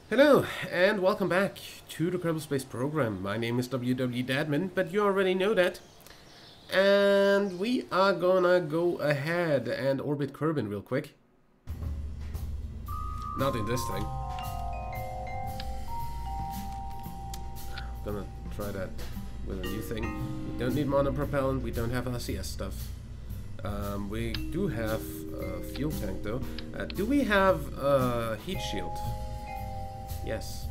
Hello, and welcome back to the Kerbal Space Program. My name is Dadman, but you already know that. And we are gonna go ahead and orbit Kerbin real quick. Not in this thing. Gonna try that with a new thing. We don't need monopropellant, we don't have RCS stuff. We do have a fuel tank though. Do we have a heat shield? Yes.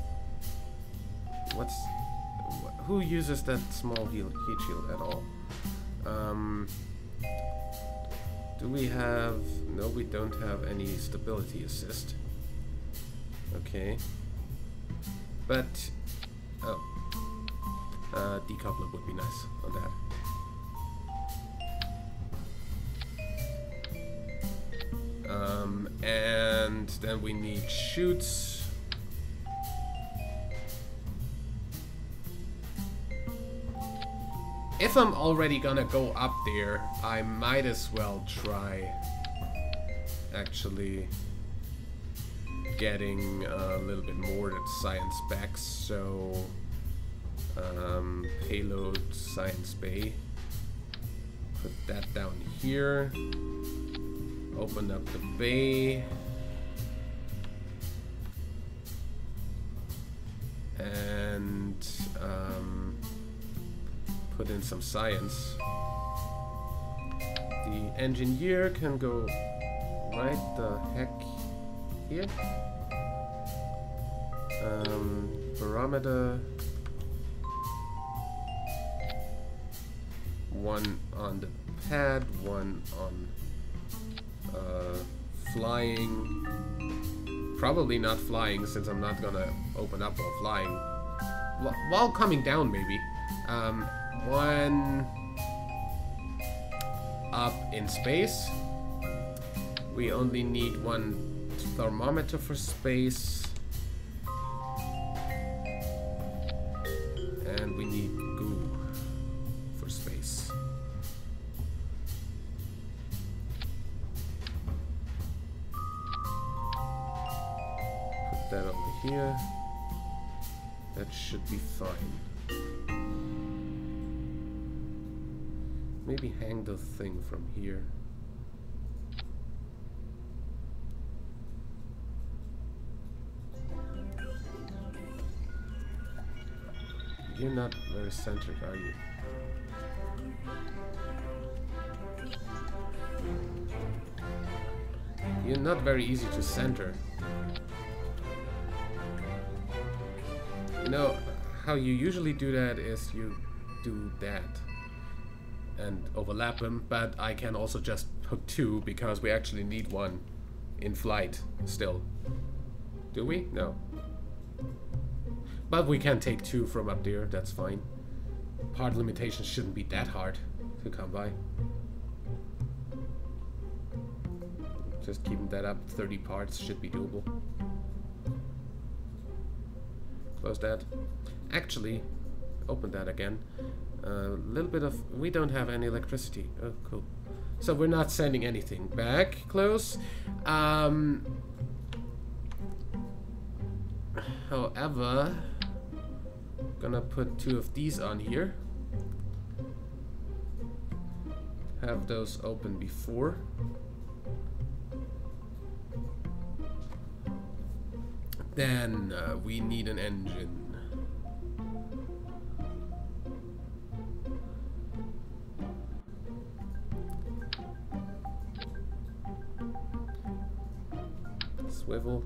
Who uses that small heat shield at all? Do we have... No, we don't have any stability assist. Okay. But... Oh. Decoupler would be nice on that. And then we need chutes. If I'm already gonna go up there, I might as well try actually getting a little bit more at science specs. So payload science bay, put that down here, open up the bay, and put in some science. The engineer can go right the heck here. Barometer. One on the pad, one on flying. Probably not flying since I'm not gonna open up while flying. While coming down maybe. One up in space. We only need one thermometer for space. And we need goo for space. Put that over here. That should be fine. Maybe hang the thing from here. You're not very centered, are you? You're not very easy to center. You know, how you usually do that is you do that and overlap them, but I can also just hook two because we actually need one in flight still. Do we? No. But we can take two from up there, that's fine. Part limitations shouldn't be that hard to come by. Just keeping that up, 30 parts should be doable. Close that. Actually, open that again. A little bit of... We don't have any electricity. Oh, cool. So we're not sending anything back. Close. However, gonna put two of these on here. Have those open before. Then we need an engine. Swivel.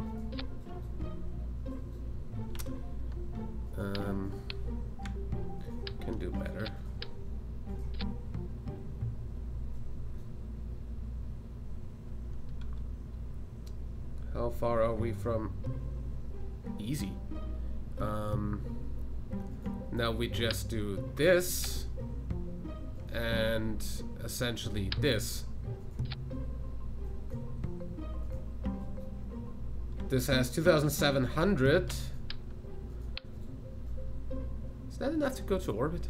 Can do better. How far are we from easy? Now we just do this and essentially this. This has 2,700. Is that enough to go to orbit?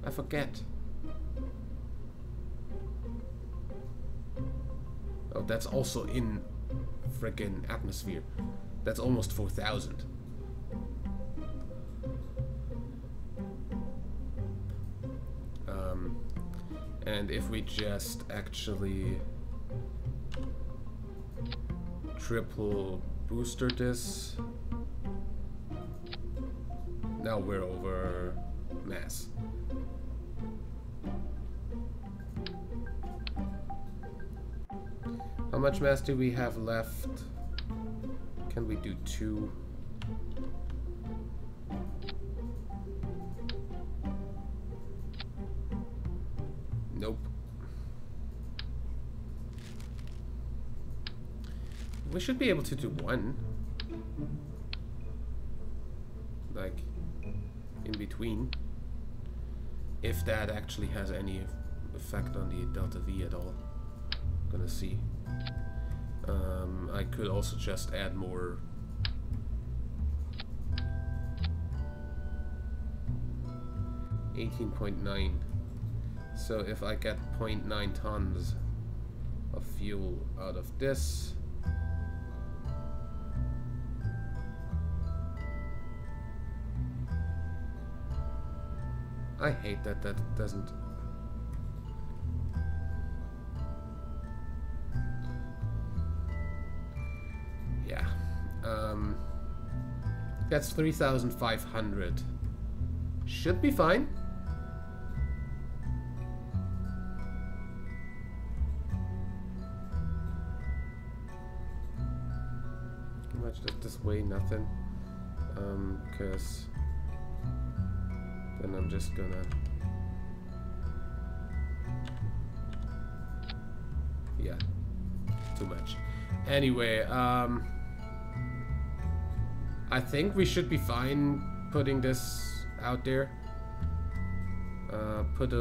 I forget. Oh, that's also in frickin' atmosphere. That's almost 4,000. And if we just actually triple booster this, now we're over mass. How much mass do we have left? Can we do 2? Nope. We should be able to do 1. Like, in between. If that actually has any effect on the delta V at all. Gonna see. I could also just add more. $18.9. So if I get 0.9 tons of fuel out of this, I hate that that doesn't. Yeah. That's 3,500. Should be fine. How much does this weigh? Nothing. Because then I'm just gonna. Yeah. Too much. Anyway, I think we should be fine putting this out there. Put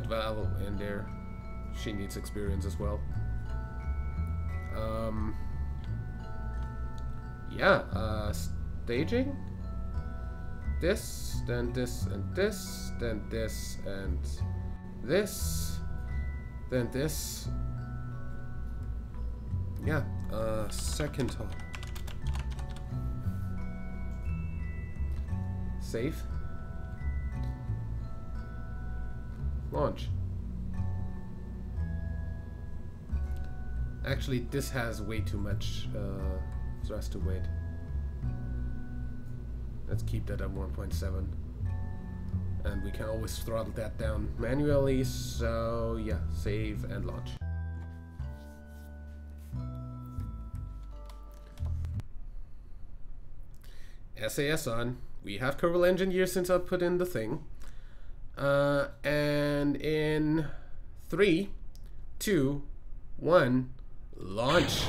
Val in there. She needs experience as well. Yeah, staging. This, then this and this, then this and this, then this. Yeah, second hop. Save. Launch. Actually, this has way too much thrust to weight. Let's keep that at 1.7. And we can always throttle that down manually, so yeah, save and launch. SAS on. We have Kerbal engine gear since I put in the thing. And in 3, 2, 1, launch.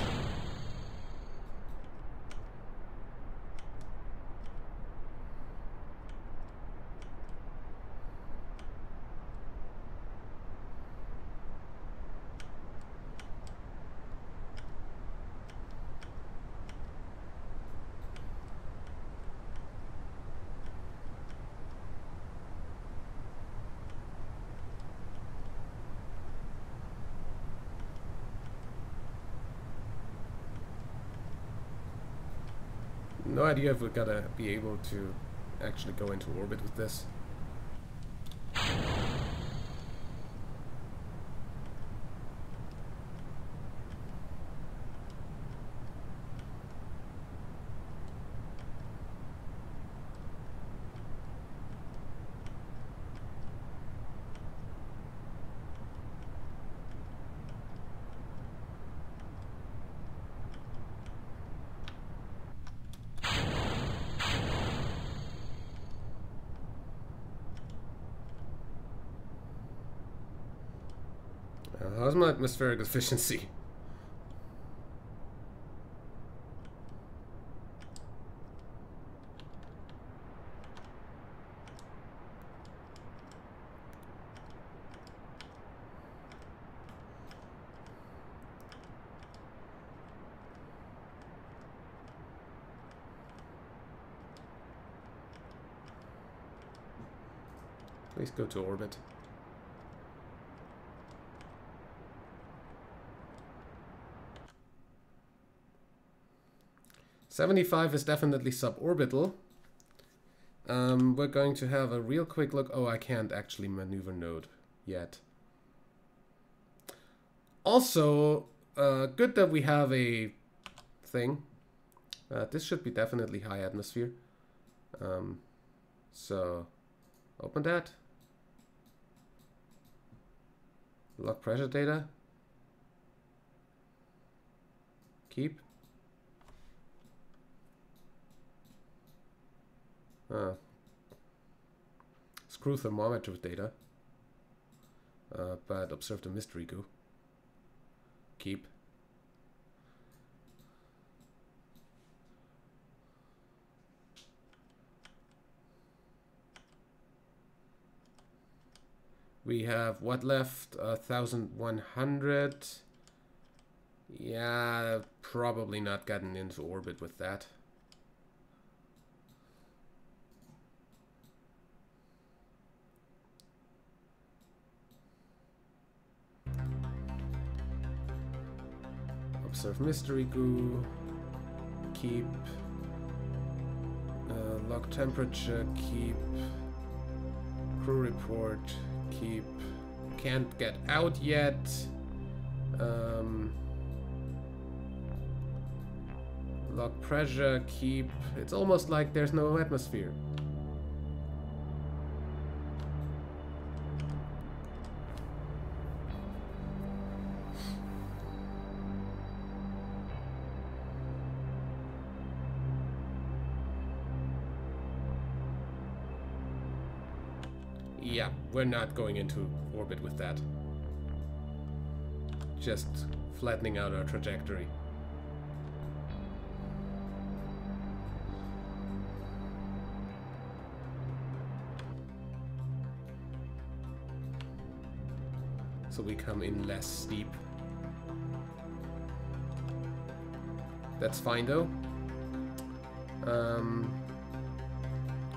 No idea if we're gonna be able to actually go into orbit with this. How's my atmospheric efficiency? Please go to orbit. 75 is definitely suborbital. We're going to have a real quick look. Oh, I can't actually maneuver node yet. Also, good that we have a thing. This should be definitely high atmosphere. So, open that. Log pressure data. Keep. Screw thermometer data. But observe the mystery goo. Keep. We have what left? 1100. Yeah, probably not getting into orbit with that. Observe mystery goo. Keep. Log temperature. Keep. Crew report. Keep. Can't get out yet. Log pressure. Keep. It's almost like there's no atmosphere. Yeah, we're not going into orbit with that. Just flattening out our trajectory. So we come in less steep. That's fine though.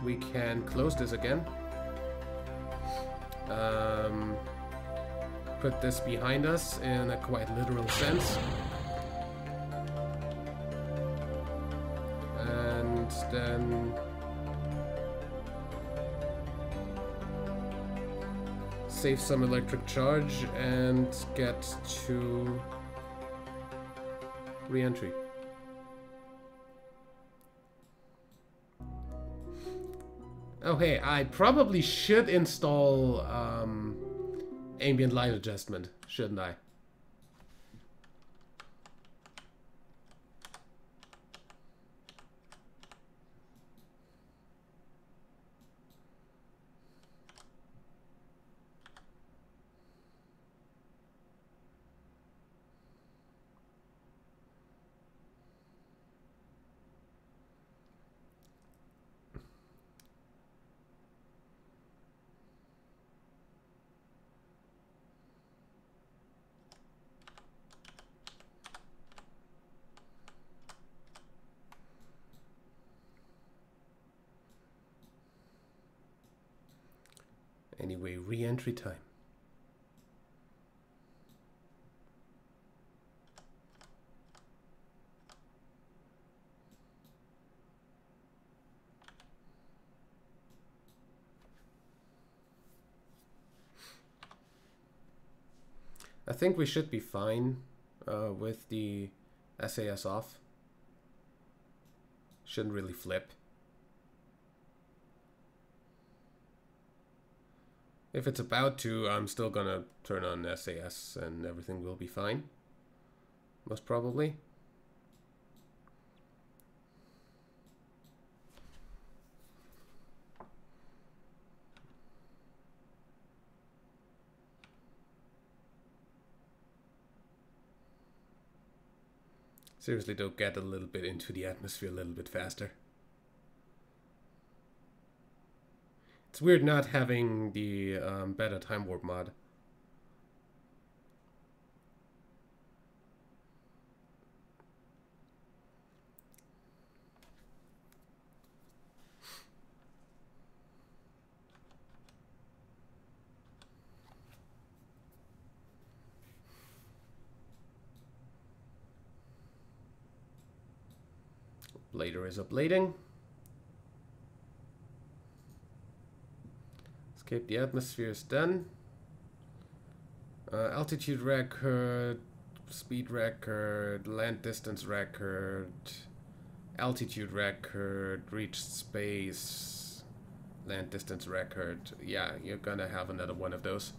We can close this again. Put this behind us in a quite literal sense. And then save some electric charge and get to re-entry. Oh hey, I probably should install ambient light adjustment, shouldn't I? Anyway, re-entry time. I think we should be fine with the SAS off. Shouldn't really flip. If it's about to, I'm still gonna turn on SAS and everything will be fine. Most probably. Seriously, though, get a little bit into the atmosphere a little bit faster. It's weird not having the beta time warp mod. Blader is ablating. Escape the atmosphere is done. Altitude record, speed record, land distance record, altitude record, reached space, land distance record. Yeah, you're gonna have another one of those.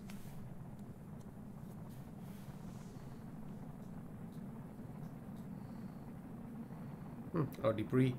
Or debris.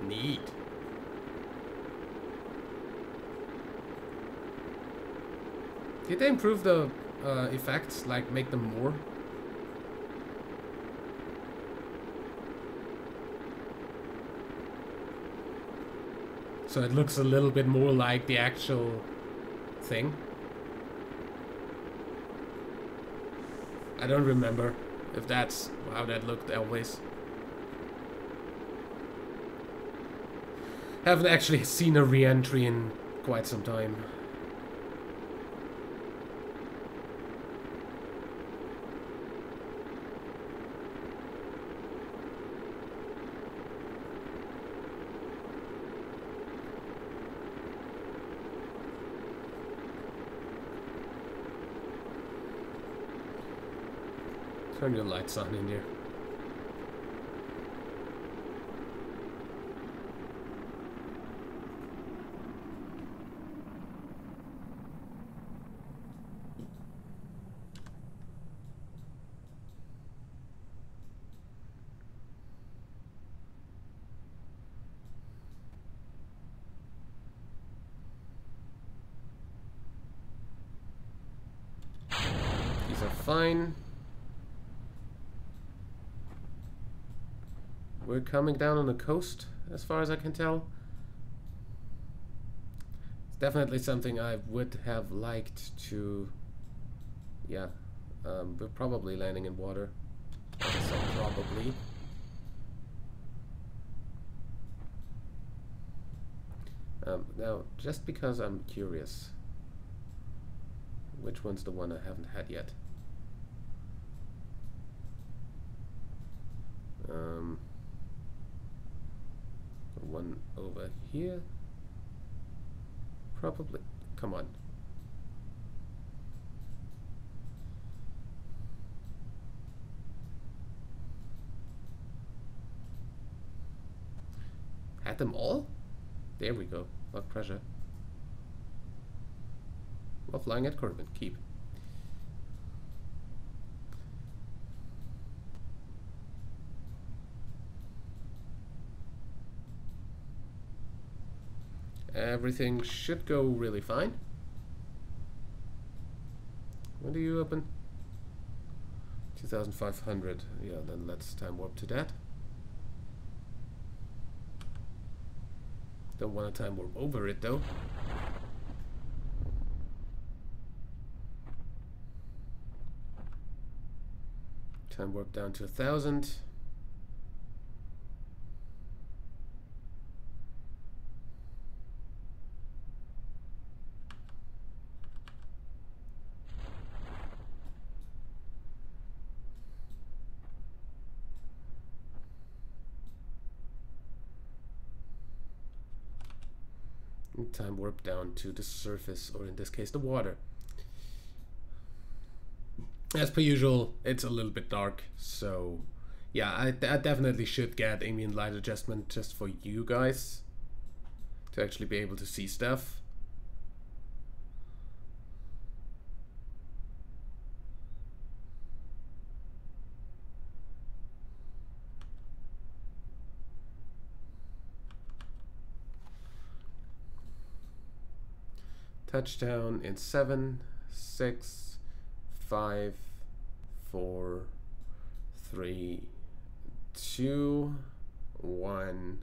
Neat. Did they improve the effects, like make them more? So it looks a little bit more like the actual thing? I don't remember if that's how that looked always. Haven't actually seen a re-entry in quite some time. Turn your lights on in here. These are fine. We're coming down on the coast, as far as I can tell. It's definitely something I would have liked to... Yeah, we're probably landing in water. Like I said, probably. Now, just because I'm curious, which one's the one I haven't had yet? One over here? Probably. Come on. Had them all? There we go. Log pressure. Well, flying at Kerbal. Keep. Everything should go really fine. When do you open? 2500. Yeah, then let's time warp to that. Don't want to time warp over it though. Time warp down to 1000. Time warp down to the surface, or in this case the water. As per usual, it's a little bit dark, so yeah, I definitely should get ambient light adjustment just for you guys to actually be able to see stuff. Touchdown in 7, 6, 5, 4, 3, 2, 1.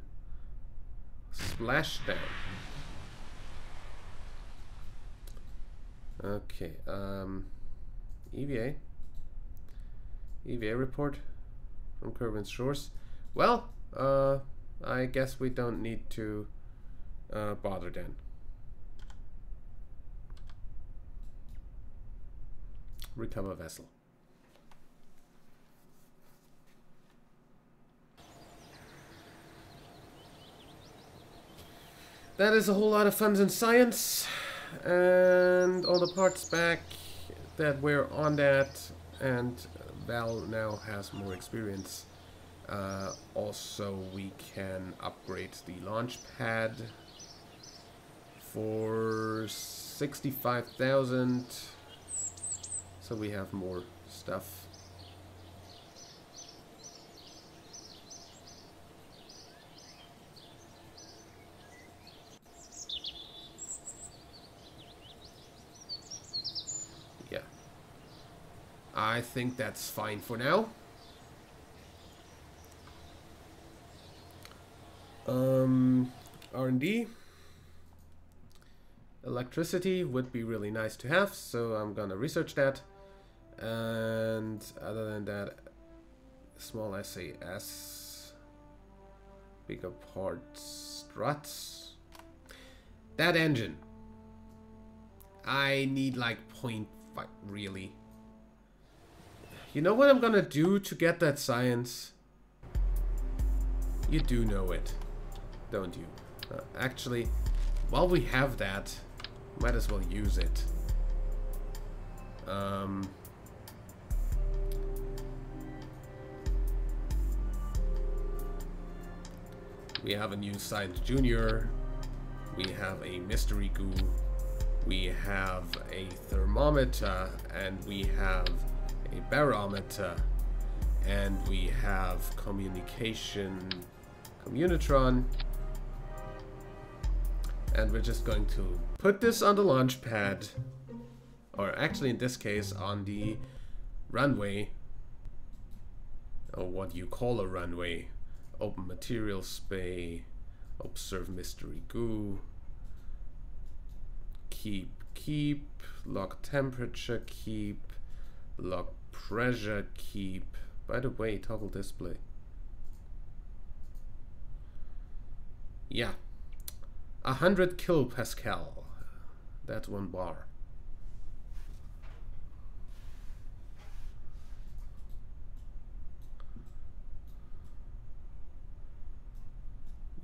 Splashdown. Okay, EVA. EVA report from Kerbal Shores. Well, I guess we don't need to bother then. Recover vessel. That is a whole lot of fun and science, and all the parts back that were on that, and Val now has more experience. Also, we can upgrade the launch pad for 65,000, so we have more stuff. Yeah, I think that's fine for now. R&D. Electricity would be really nice to have, so I'm gonna research that. And other than that, small SAS, bigger parts, struts. That engine, I need like 0.5, really. You know what I'm gonna do to get that science? You do know it, don't you? Actually, while we have that, might as well use it. We have a new Science Junior. We have a mystery goo. We have a thermometer, and we have a barometer, and we have communitron. And we're just going to put this on the launch pad, or actually in this case on the runway, or what you call a runway. Open materials bay, observe mystery goo, keep, log temperature keep, log pressure keep. By the way, toggle display. Yeah. 100 kilopascal. That's 1 bar.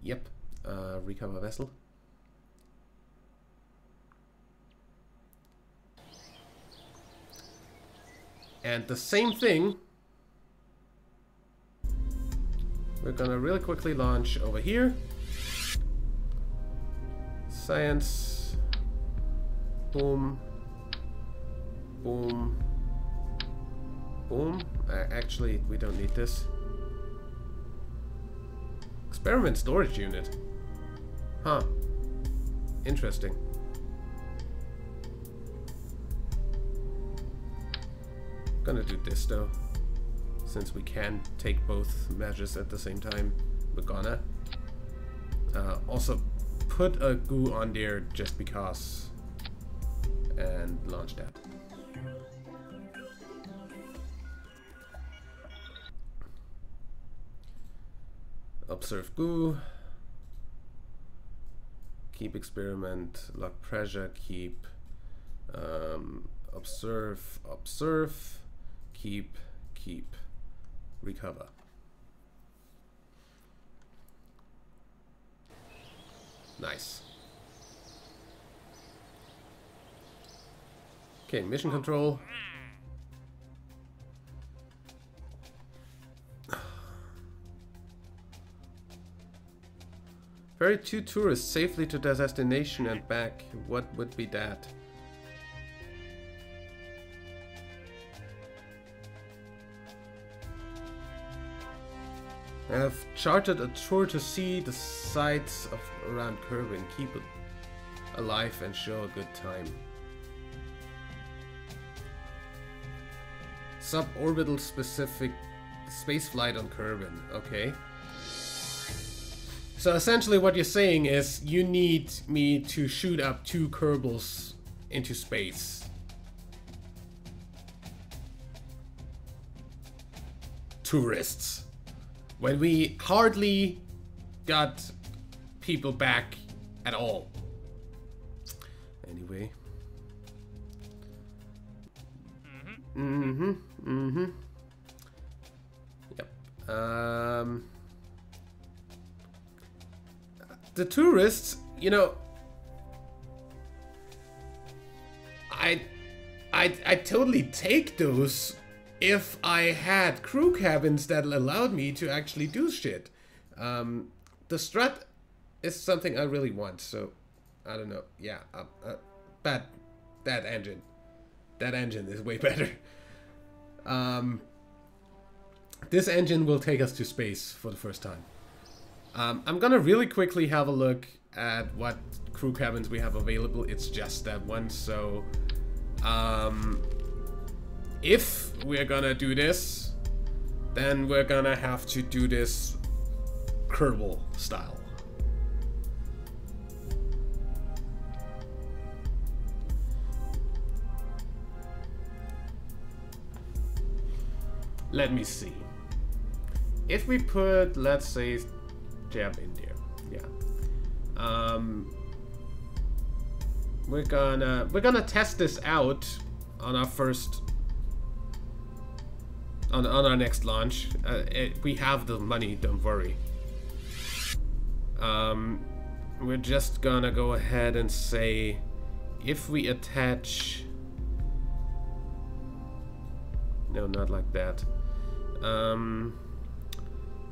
Yep. Recover vessel. And the same thing, we're gonna really quickly launch over here. Science. Boom. Boom. Boom. Actually, we don't need this. Experiment storage unit. Huh. Interesting. Gonna do this though. Since we can take both measures at the same time, we're gonna. Also, put a goo on there just because. And launch that. Observe goo. Keep experiment. Log pressure. Keep. Observe. Keep. Recover. Nice. Okay, mission control. Ferry 2 tourists safely to their destination and back. What would be that? I have chartered a tour to see the sights of around Kerbal and keep it. alive and show a good time. Suborbital specific spaceflight on Kerbal. Okay. So essentially what you're saying is you need me to shoot up 2 Kerbals into space. Tourists. When we hardly got people back at all. Anyway. Yep. The tourists, you know, I'd totally take those if I had crew cabins that allowed me to actually do shit. The strut is something I really want, so I don't know. Yeah, but that engine is way better. This engine will take us to space for the first time. I'm gonna really quickly have a look at what crew cabins we have available. It's just that one, so if we're gonna do this, then we're gonna have to do this Kerbal style. Let me see. If we put, let's say, jab in there, yeah. We're gonna test this out on our first, on our next launch. We have the money, don't worry. We're just gonna go ahead and say, if we attach, no, not like that.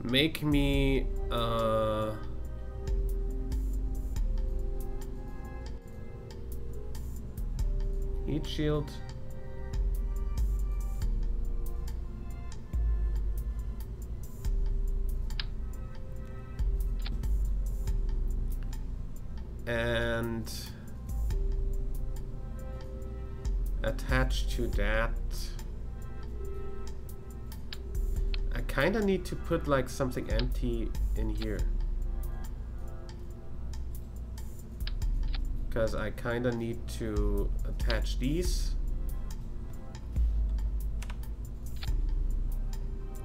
Make me heat shield. And attached to that, I kind of need to put like something empty in here, because I kind of need to attach these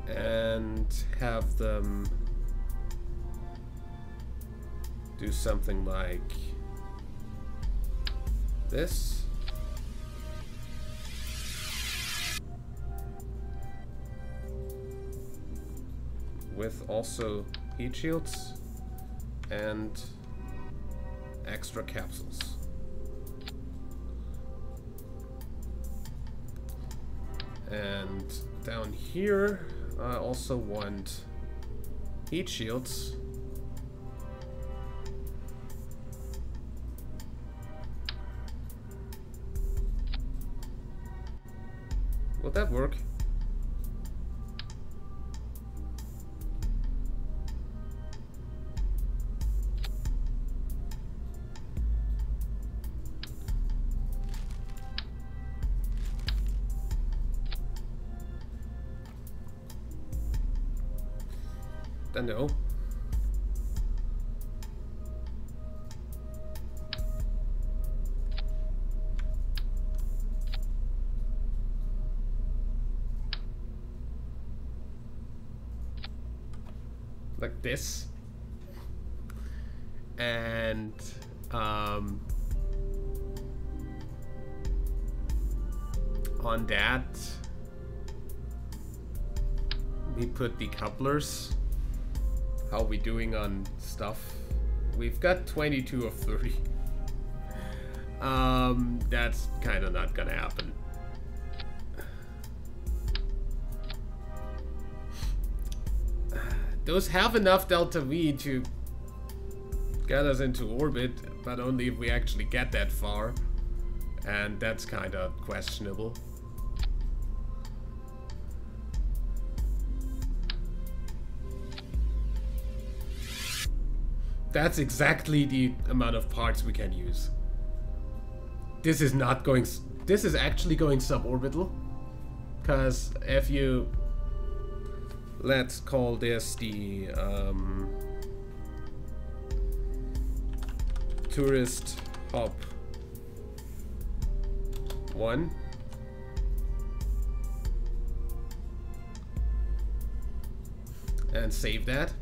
and have them do something like this. With also heat shields and extra capsules. And down here, I also want heat shields. Will that work? No. Like this. And on that we put decouplers. How are we doing on stuff? We've got 22 of 30. That's kind of not gonna happen. Those have enough delta V to get us into orbit, but only if we actually get that far. And that's kind of questionable. That's exactly the amount of parts we can use. this is not going... This is actually going suborbital. Because if you... Let's call this the... tourist hop 1. And save that.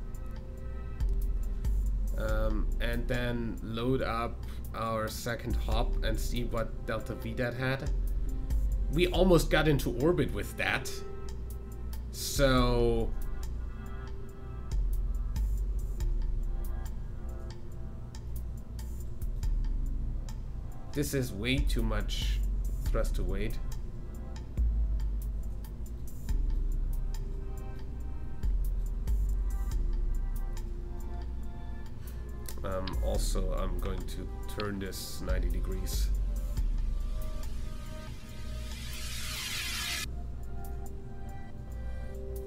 And then load up our second hop and see what delta V that had. We almost got into orbit with that. So... This is way too much thrust to weight. Also, I'm going to turn this 90 degrees.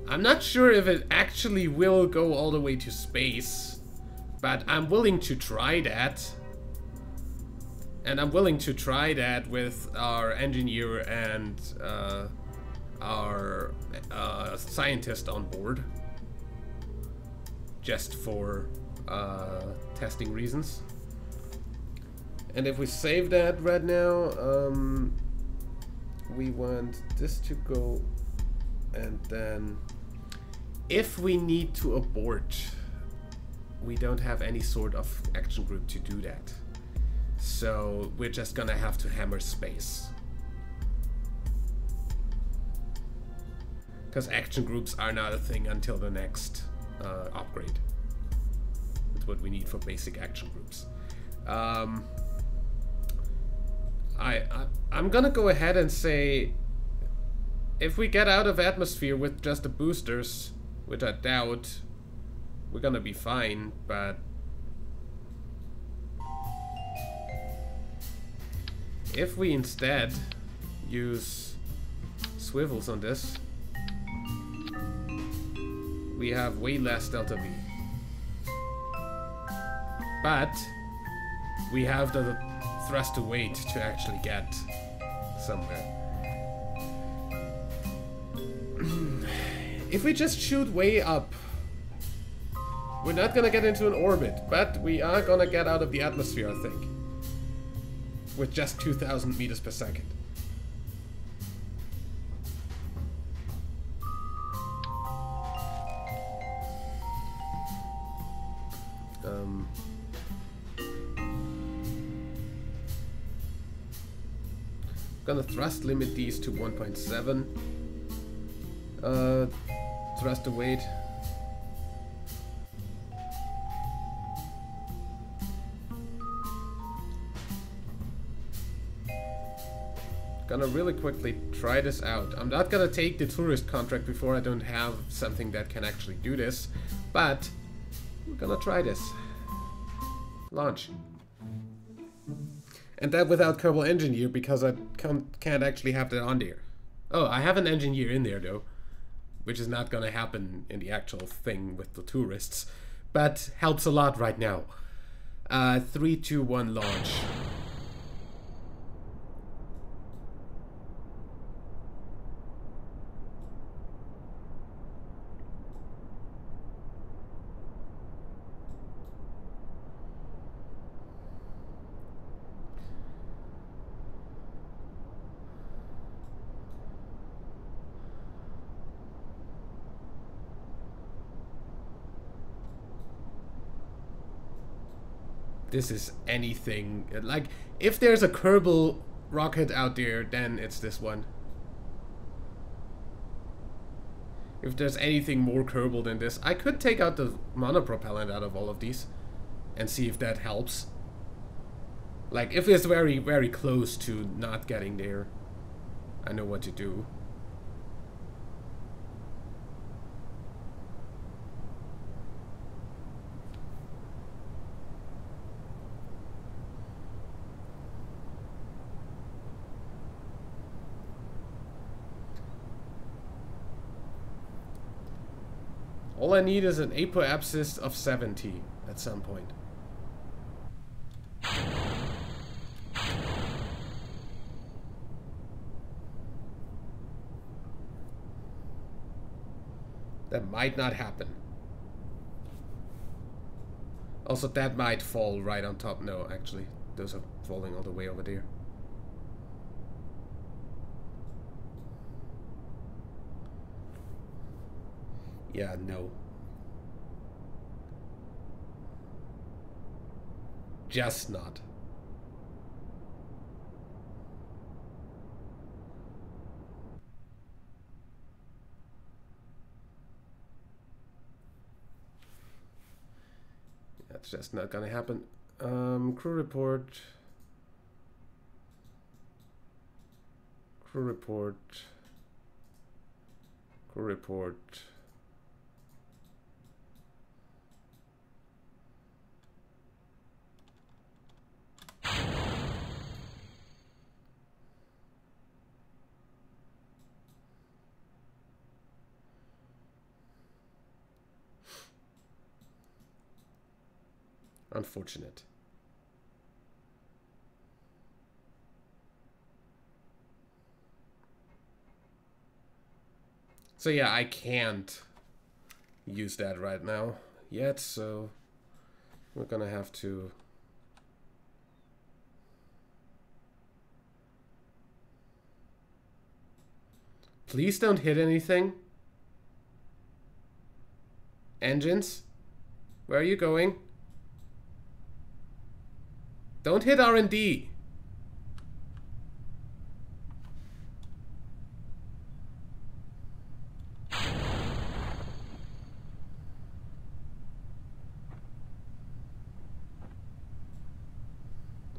I'm not sure if it actually will go all the way to space, but I'm willing to try that. And I'm willing to try that with our engineer and our scientist on board. Just for testing reasons. And if we save that right now, we want this to go, and then if we need to abort, we don't have any sort of action group to do that. So we're just gonna have to hammer space. Because action groups are not a thing until the next upgrade. That's what we need for basic action groups. I'm gonna go ahead and say, if we get out of atmosphere with just the boosters, which I doubt, we're gonna be fine, but if we instead use swivels on this, we have way less delta V. But we have the thrust to weight to actually get somewhere. If we just shoot way up, we're not gonna get into an orbit, but we are gonna get out of the atmosphere, I think. With just 2,000 meters per second. Gonna thrust limit these to 1.7. Thrust to weight. Gonna really quickly try this out. I'm not gonna take the tourist contract before I don't have something that can actually do this, but we're gonna try this. Launch. And that without Kerbal Engineer, because I can't actually have that on there. Oh, I have an engineer in there though, which is not gonna happen in the actual thing with the tourists, but helps a lot right now. 3, 2, 1, launch. This is anything, like, if there's a Kerbal rocket out there, then it's this one. If there's anything more Kerbal than this, I could take out the monopropellant out of all of these and see if that helps. Like, if it's very, very close to not getting there, I know what to do. All I need is an apoapsis of 70 at some point. That might not happen. Also, that might fall right on top. No, actually, those are falling all the way over there. Yeah, no. Just not. That's just not gonna happen. Crew report. Crew report. Crew report. Unfortunate. So yeah, I can't use that right now yet, so we're gonna have to please don't hit anything. Engines, where are you going? Don't hit R&D.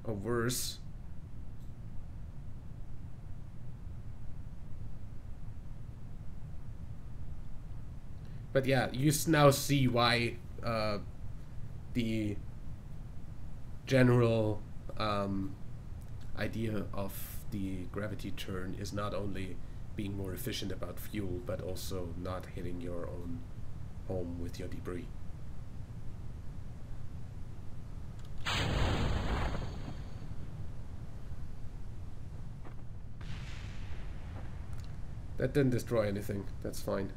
Or worse. But yeah, you now see why the general idea of the gravity turn is not only being more efficient about fuel, but also not hitting your own home with your debris. That didn't destroy anything, that's fine.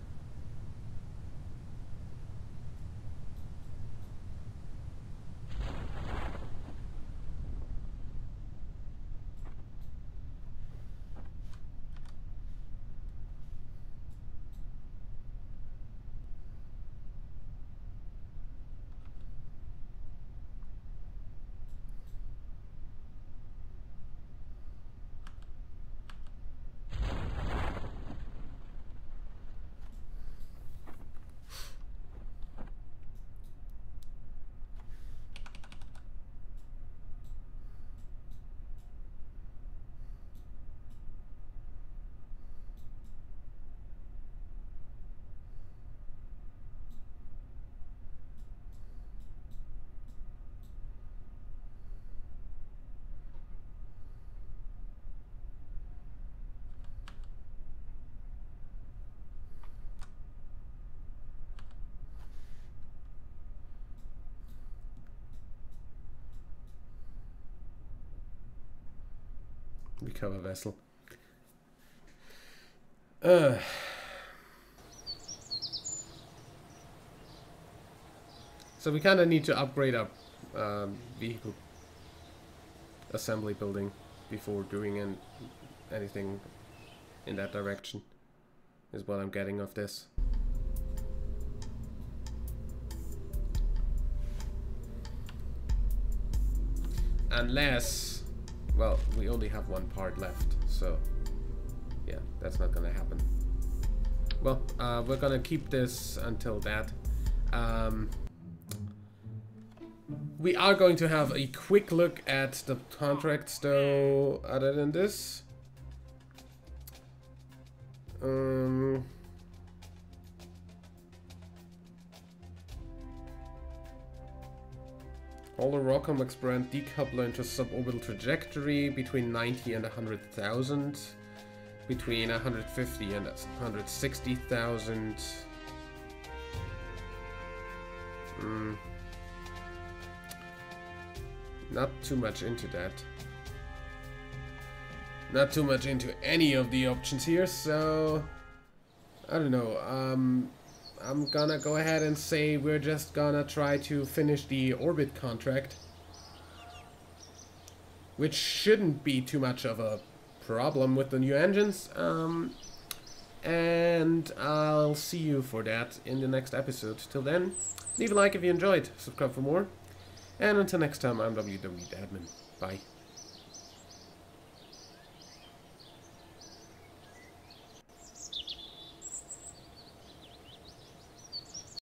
Recover vessel. So we kind of need to upgrade our vehicle assembly building before doing anything in that direction, is what I'm getting of this. Unless, well, we only have one part left, so yeah, that's not gonna happen. Well, we're gonna keep this until that. We are going to have a quick look at the contracts, though, other than this. Polar Rockcomex brand decoupler into suborbital trajectory between 90 and 100,000. Between 150 and 160,000. Not too much into that. Not too much into any of the options here, so I don't know. I'm gonna go ahead and say we're just gonna try to finish the orbit contract, which shouldn't be too much of a problem with the new engines. And I'll see you for that in the next episode. Till then, leave a like if you enjoyed, subscribe for more, and until next time, I'm WW Admin. Bye.